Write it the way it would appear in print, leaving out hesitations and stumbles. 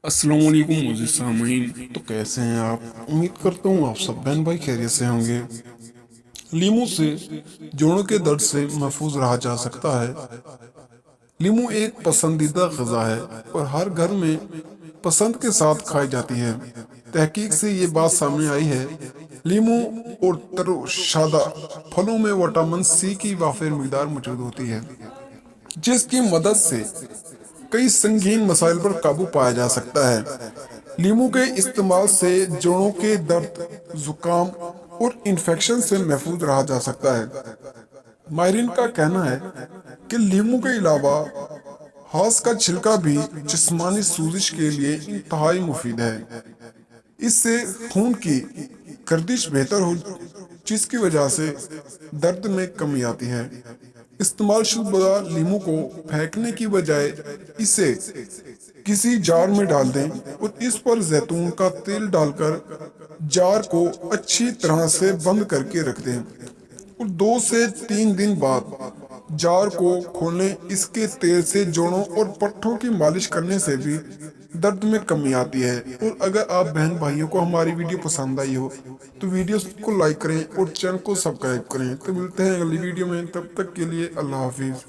अस्सलाम वालेकुम मोअज़्ज़िज़ सामीन। तो कैसे हैं आप? उम्मीद करता हूँ आप सब बहन भाई खैरियत से होंगे। लीमू से जोड़ों के दर्द से महफूज रहा जा सकता है। लीमू एक पसंदीदा ग़िज़ा है और हर घर में पसंद के साथ खाई जाती है। तहकीक से ये बात सामने आई है, लीमू और तरोशादा फलों में विटामिन सी की वाफिर मिकदार मौजूद होती है, जिसकी मदद से कई संगीन मसाइल पर काबू पाया जा सकता है। लीमू के इस्तेमाल से जोड़ों के दर्द, जुकाम और इन्फेक्शन से महफूज रहा जा सकता है। माहिरीन का कहना है कि लीमू के अलावा हास का छिलका भी जिस्मानी सूजिश के लिए इंतहाई मुफीद है। इससे खून की गर्दिश बेहतर हो, जिसकी वजह से दर्द में कमी आती है। इस्तेमाल शुदा लीमू को फेंकने की बजाय इसे किसी जार में डाल दें और इस पर जैतून का तेल डालकर जार को अच्छी तरह से बंद करके रख दें और 2 से 3 दिन बाद जार को खोलें। इसके तेल से जोड़ों और पट्टों की मालिश करने से भी दर्द में कमी आती है। और अगर आप बहन भाइयों को हमारी वीडियो पसंद आई हो तो वीडियो को लाइक करें और चैनल को सब्सक्राइब करें। तो मिलते हैं अगली वीडियो में, तब तक के लिए अल्लाह हाफिज।